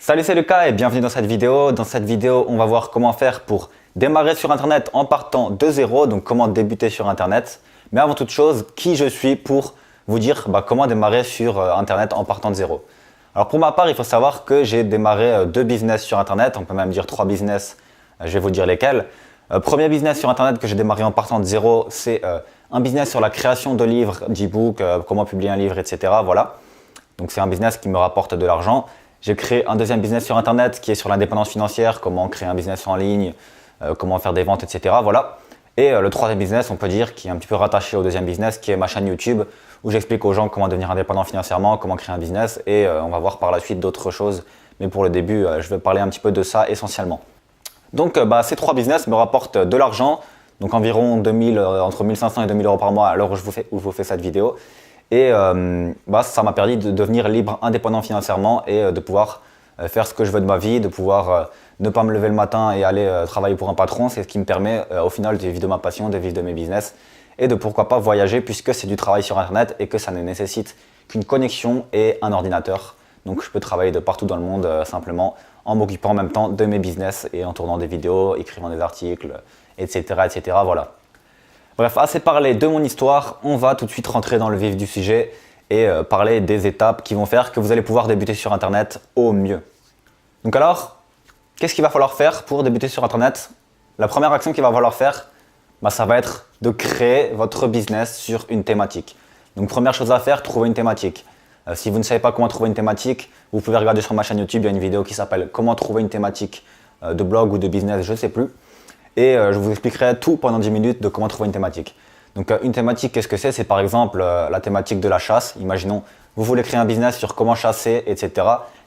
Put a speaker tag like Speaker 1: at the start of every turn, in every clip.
Speaker 1: Salut, c'est Lucas et bienvenue dans cette vidéo. Dans cette vidéo, on va voir comment faire pour démarrer sur Internet en partant de zéro, donc comment débuter sur Internet. Mais avant toute chose, qui je suis pour vous dire comment démarrer sur Internet en partant de zéro. Alors pour ma part, il faut savoir que j'ai démarré 2 business sur Internet, on peut même dire 3 business, je vais vous dire lesquels. Premier business sur Internet que j'ai démarré en partant de zéro, c'est un business sur la création de livres, d'e-books, comment publier un livre, etc. Voilà. Donc c'est un business qui me rapporte de l'argent. J'ai créé un deuxième business sur Internet qui est sur l'indépendance financière, comment créer un business en ligne, comment faire des ventes, etc. Voilà. Et le troisième business, on peut dire, qui est un petit peu rattaché au deuxième business, qui est ma chaîne YouTube, où j'explique aux gens comment devenir indépendant financièrement, comment créer un business, et on va voir par la suite d'autres choses. Mais pour le début, je vais parler un petit peu de ça essentiellement. Donc ces 3 business me rapportent de l'argent, donc environ entre 1500 et 2000 euros par mois à l'heure où je vous fais cette vidéo. Et ça m'a permis de devenir libre, indépendant financièrement et de pouvoir faire ce que je veux de ma vie, de pouvoir ne pas me lever le matin et aller travailler pour un patron. C'est ce qui me permet au final de vivre de ma passion, de vivre de mes business et de pourquoi pas voyager puisque c'est du travail sur Internet et que ça ne nécessite qu'une connexion et un ordinateur. Donc je peux travailler de partout dans le monde simplement en m'occupant en même temps de mes business et en tournant des vidéos, écrivant des articles, etc. etc. Voilà. Bref, assez parlé de mon histoire, on va tout de suite rentrer dans le vif du sujet et parler des étapes qui vont faire que vous allez pouvoir débuter sur Internet au mieux. Donc alors, qu'est-ce qu'il va falloir faire pour débuter sur Internet? La première action qu'il va falloir faire, ça va être de créer votre business sur une thématique. Donc première chose à faire, trouver une thématique. Si vous ne savez pas comment trouver une thématique, vous pouvez regarder sur ma chaîne YouTube, il y a une vidéo qui s'appelle « Comment trouver une thématique de blog ou de business », je ne sais plus. Et je vous expliquerai tout pendant 10 minutes de comment trouver une thématique. Donc une thématique, qu'est-ce que c'est? C'est par exemple la thématique de la chasse. Imaginons, vous voulez créer un business sur comment chasser, etc.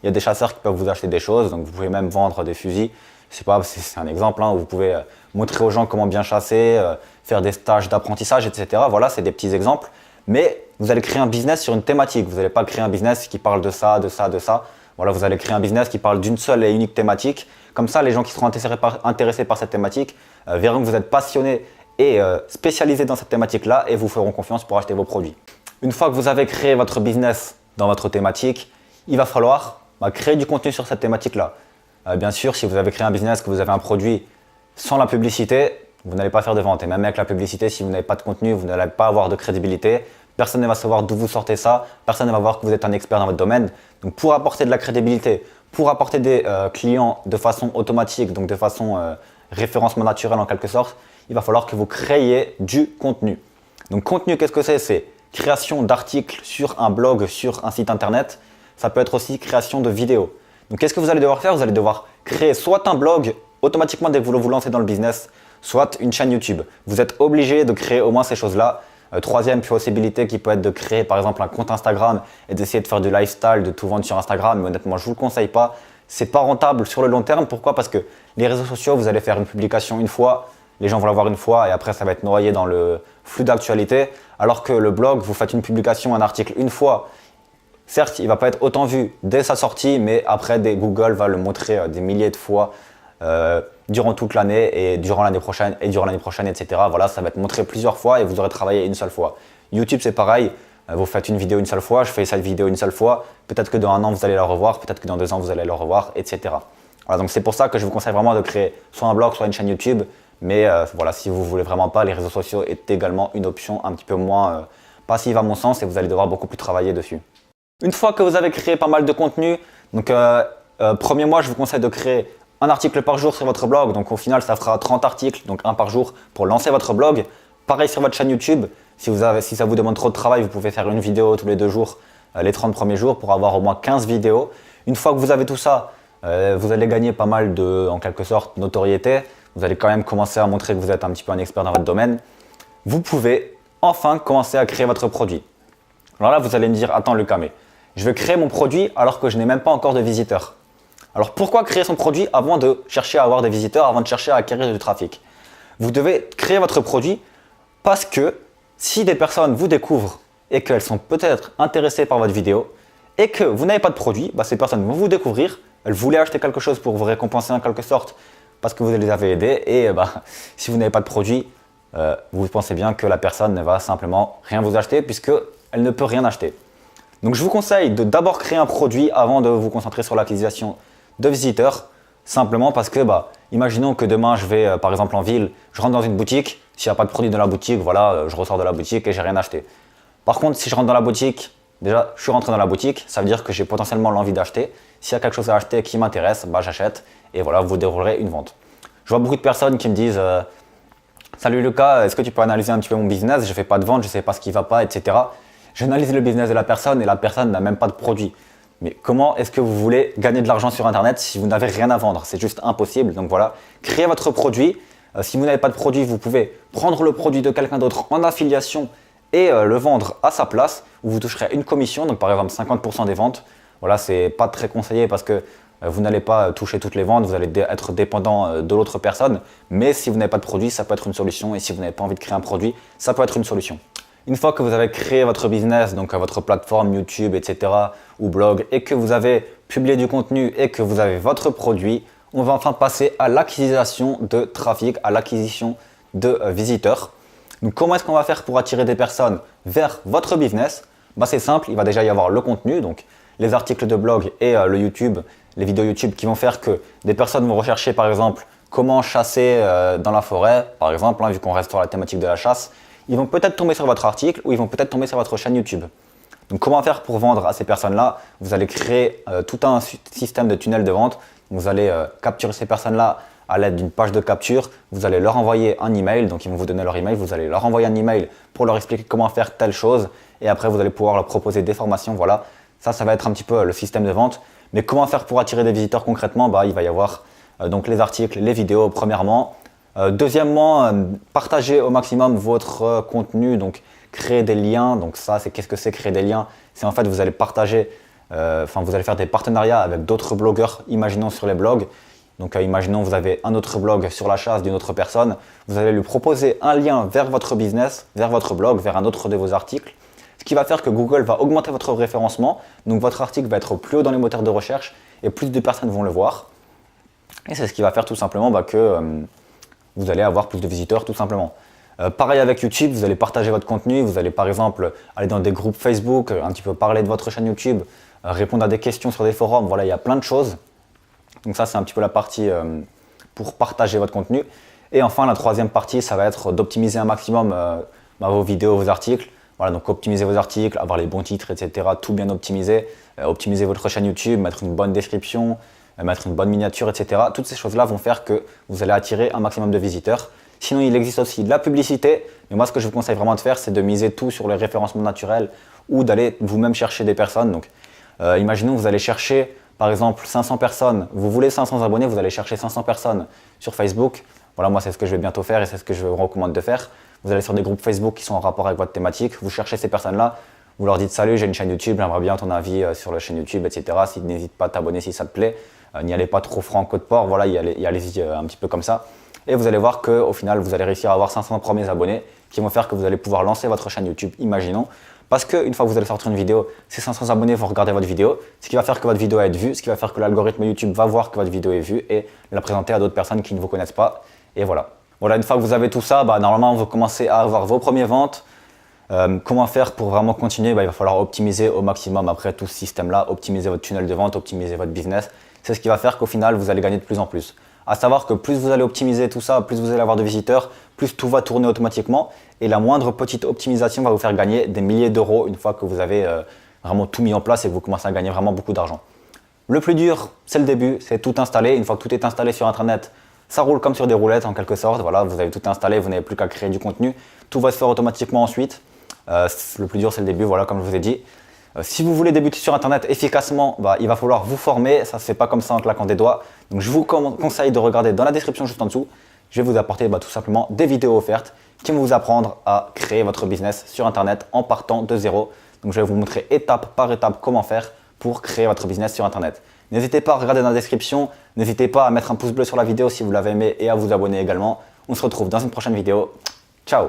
Speaker 1: Il y a des chasseurs qui peuvent vous acheter des choses, donc vous pouvez même vendre des fusils. Je sais pas, c'est un exemple, où vous pouvez montrer aux gens comment bien chasser, faire des stages d'apprentissage, etc. Voilà, c'est des petits exemples. Mais vous allez créer un business sur une thématique. Vous n'allez pas créer un business qui parle de ça, de ça, de ça. Voilà, vous allez créer un business qui parle d'une seule et unique thématique. Comme ça, les gens qui seront intéressés par cette thématique verront que vous êtes passionné et spécialisé dans cette thématique-là et vous feront confiance pour acheter vos produits. Une fois que vous avez créé votre business dans votre thématique, il va falloir créer du contenu sur cette thématique-là. Bien sûr, si vous avez créé un business, que vous avez un produit sans la publicité, vous n'allez pas faire de vente. Et même avec la publicité, si vous n'avez pas de contenu, vous n'allez pas avoir de crédibilité. Personne ne va savoir d'où vous sortez ça. Personne ne va voir que vous êtes un expert dans votre domaine. Donc pour apporter de la crédibilité, pour apporter des clients de façon automatique, donc de façon référencement naturel en quelque sorte, il va falloir que vous créiez du contenu. Donc contenu, qu'est-ce que c'est? C'est création d'articles sur un blog, sur un site internet. Ça peut être aussi création de vidéos. Donc qu'est-ce que vous allez devoir faire? Vous allez devoir créer soit un blog automatiquement dès que vous vous lancez dans le business, soit une chaîne YouTube. Vous êtes obligé de créer au moins ces choses-là. Troisième possibilité qui peut être de créer par exemple un compte Instagram et d'essayer de faire du lifestyle, de tout vendre sur Instagram. Mais honnêtement, je ne vous le conseille pas. C'est pas rentable sur le long terme. Pourquoi? Parce que les réseaux sociaux, vous allez faire une publication une fois, les gens vont la voir une fois et après ça va être noyé dans le flux d'actualité. Alors que le blog, vous faites une publication, un article une fois. Certes, il ne va pas être autant vu dès sa sortie, mais après Google va le montrer des milliers de fois durant toute l'année et durant l'année prochaine, etc. Voilà, ça va être montré plusieurs fois et vous aurez travaillé une seule fois. YouTube, c'est pareil. Vous faites une vidéo une seule fois, je fais cette vidéo une seule fois. Peut-être que dans 1 an, vous allez la revoir. Peut-être que dans 2 ans, vous allez la revoir, etc. Voilà, donc c'est pour ça que je vous conseille vraiment de créer soit un blog, soit une chaîne YouTube. Mais voilà, si vous ne voulez vraiment pas, les réseaux sociaux est également une option un petit peu moins passive à mon sens et vous allez devoir beaucoup plus travailler dessus. Une fois que vous avez créé pas mal de contenu, donc premier mois, je vous conseille de créer un article par jour sur votre blog. Donc au final, ça fera 30 articles, donc un par jour pour lancer votre blog. Pareil sur votre chaîne YouTube. Si ça vous demande trop de travail, vous pouvez faire une vidéo tous les 2 jours, les 30 premiers jours pour avoir au moins 15 vidéos. Une fois que vous avez tout ça, vous allez gagner pas mal de, en quelque sorte, notoriété. Vous allez quand même commencer à montrer que vous êtes un petit peu un expert dans votre domaine. Vous pouvez enfin commencer à créer votre produit. Alors là, vous allez me dire, attends Lucas, mais je vais créer mon produit alors que je n'ai même pas encore de visiteurs. Alors pourquoi créer son produit avant de chercher à avoir des visiteurs, avant de chercher à acquérir du trafic? Vous devez créer votre produit parce que si des personnes vous découvrent et qu'elles sont peut-être intéressées par votre vidéo et que vous n'avez pas de produit, ces personnes vont vous découvrir, elles voulaient acheter quelque chose pour vous récompenser en quelque sorte parce que vous les avez aidées et si vous n'avez pas de produit, vous pensez bien que la personne ne va simplement rien vous acheter puisqu'elle ne peut rien acheter. Donc je vous conseille de d'abord créer un produit avant de vous concentrer sur l'acquisition de visiteurs, simplement parce que, imaginons que demain je vais par exemple en ville, je rentre dans une boutique, s'il n'y a pas de produit dans la boutique, voilà, je ressors de la boutique et j'ai rien acheté. Par contre, si je rentre dans la boutique, déjà je suis rentré dans la boutique, ça veut dire que j'ai potentiellement l'envie d'acheter. S'il y a quelque chose à acheter qui m'intéresse, j'achète et voilà, vous déroulerez une vente. Je vois beaucoup de personnes qui me disent salut Lucas, est-ce que tu peux analyser un petit peu mon business? Je ne fais pas de vente, je ne sais pas ce qui ne va pas, etc. J'analyse le business de la personne et la personne n'a même pas de produit. Mais comment est-ce que vous voulez gagner de l'argent sur Internet si vous n'avez rien à vendre? C'est juste impossible. Donc voilà, créez votre produit. Si vous n'avez pas de produit, vous pouvez prendre le produit de quelqu'un d'autre en affiliation et le vendre à sa place, où vous toucherez une commission, donc par exemple 50% des ventes. Voilà, c'est pas très conseillé parce que vous n'allez pas toucher toutes les ventes, vous allez être dépendant de l'autre personne. Mais si vous n'avez pas de produit, ça peut être une solution. Et si vous n'avez pas envie de créer un produit, ça peut être une solution. Une fois que vous avez créé votre business, donc votre plateforme YouTube, etc. ou blog, et que vous avez publié du contenu et que vous avez votre produit, on va enfin passer à l'acquisition de trafic, à l'acquisition de visiteurs. Donc comment est-ce qu'on va faire pour attirer des personnes vers votre business? C'est simple, il va déjà y avoir le contenu, donc les articles de blog et le YouTube, les vidéos YouTube qui vont faire que des personnes vont rechercher par exemple comment chasser dans la forêt, par exemple, vu qu'on reste sur la thématique de la chasse. Ils vont peut-être tomber sur votre article ou ils vont peut-être tomber sur votre chaîne YouTube. Donc comment faire pour vendre à ces personnes-là? Vous allez créer tout un système de tunnel de vente. Vous allez capturer ces personnes-là à l'aide d'une page de capture. Vous allez leur envoyer un email, donc ils vont vous donner leur email. Vous allez leur envoyer un email pour leur expliquer comment faire telle chose. Et après, vous allez pouvoir leur proposer des formations. Voilà, ça va être un petit peu le système de vente. Mais comment faire pour attirer des visiteurs concrètement? Il va y avoir donc les articles, les vidéos premièrement. Deuxièmement, partagez au maximum votre contenu, donc créer des liens. Donc ça, qu'est-ce que c'est créer des liens? C'est en fait vous allez partager, vous allez faire des partenariats avec d'autres blogueurs, imaginons sur les blogs. Donc imaginons vous avez un autre blog sur la chasse d'une autre personne, vous allez lui proposer un lien vers votre business, vers votre blog, vers un autre de vos articles. Ce qui va faire que Google va augmenter votre référencement, donc votre article va être plus haut dans les moteurs de recherche et plus de personnes vont le voir. Et c'est ce qui va faire tout simplement que vous allez avoir plus de visiteurs tout simplement. Pareil avec YouTube, vous allez partager votre contenu, vous allez par exemple aller dans des groupes Facebook, un petit peu parler de votre chaîne YouTube, répondre à des questions sur des forums, voilà, il y a plein de choses. Donc ça c'est un petit peu la partie pour partager votre contenu. Et enfin la troisième partie, ça va être d'optimiser un maximum vos vidéos, vos articles. Voilà, donc optimiser vos articles, avoir les bons titres, etc. Tout bien optimiser, optimiser votre chaîne YouTube, mettre une bonne description, mettre une bonne miniature, etc. Toutes ces choses-là vont faire que vous allez attirer un maximum de visiteurs. Sinon, il existe aussi de la publicité. Mais moi, ce que je vous conseille vraiment de faire, c'est de miser tout sur le référencement naturel ou d'aller vous-même chercher des personnes. Donc, imaginons, vous allez chercher, par exemple, 500 personnes. Vous voulez 500 abonnés, vous allez chercher 500 personnes sur Facebook. Voilà, moi, c'est ce que je vais bientôt faire et c'est ce que je vous recommande de faire. Vous allez sur des groupes Facebook qui sont en rapport avec votre thématique. Vous cherchez ces personnes-là. Vous leur dites « Salut, j'ai une chaîne YouTube, j'aimerais bien ton avis sur la chaîne YouTube, etc. » N'hésite pas à t'abonner si ça te plaît. N'y allez pas trop franco de port, voilà, y allez-y un petit peu comme ça. Et vous allez voir qu'au final, vous allez réussir à avoir 500 premiers abonnés qui vont faire que vous allez pouvoir lancer votre chaîne YouTube, imaginons. Parce qu'une fois que vous allez sortir une vidéo, ces 500 abonnés vont regarder votre vidéo, ce qui va faire que votre vidéo va être vue, ce qui va faire que l'algorithme YouTube va voir que votre vidéo est vue et la présenter à d'autres personnes qui ne vous connaissent pas. Et voilà. Voilà, une fois que vous avez tout ça, normalement, vous commencez à avoir vos premières ventes. Comment faire pour vraiment continuer? Il va falloir optimiser au maximum après tout ce système-là, optimiser votre tunnel de vente, optimiser votre business. C'est ce qui va faire qu'au final, vous allez gagner de plus en plus. À savoir que plus vous allez optimiser tout ça, plus vous allez avoir de visiteurs, plus tout va tourner automatiquement. Et la moindre petite optimisation va vous faire gagner des milliers d'euros une fois que vous avez vraiment tout mis en place et que vous commencez à gagner vraiment beaucoup d'argent. Le plus dur, c'est le début, c'est tout installer. Une fois que tout est installé sur Internet, ça roule comme sur des roulettes en quelque sorte. Voilà, vous avez tout installé, vous n'avez plus qu'à créer du contenu. Tout va se faire automatiquement ensuite. Le plus dur, c'est le début, voilà, comme je vous ai dit. Si vous voulez débuter sur Internet efficacement, il va falloir vous former. Ça ne se fait pas comme ça en claquant des doigts. Donc, je vous conseille de regarder dans la description juste en dessous. Je vais vous apporter tout simplement des vidéos offertes qui vont vous apprendre à créer votre business sur Internet en partant de zéro. Donc, je vais vous montrer étape par étape comment faire pour créer votre business sur Internet. N'hésitez pas à regarder dans la description. N'hésitez pas à mettre un pouce bleu sur la vidéo si vous l'avez aimé et à vous abonner également. On se retrouve dans une prochaine vidéo. Ciao!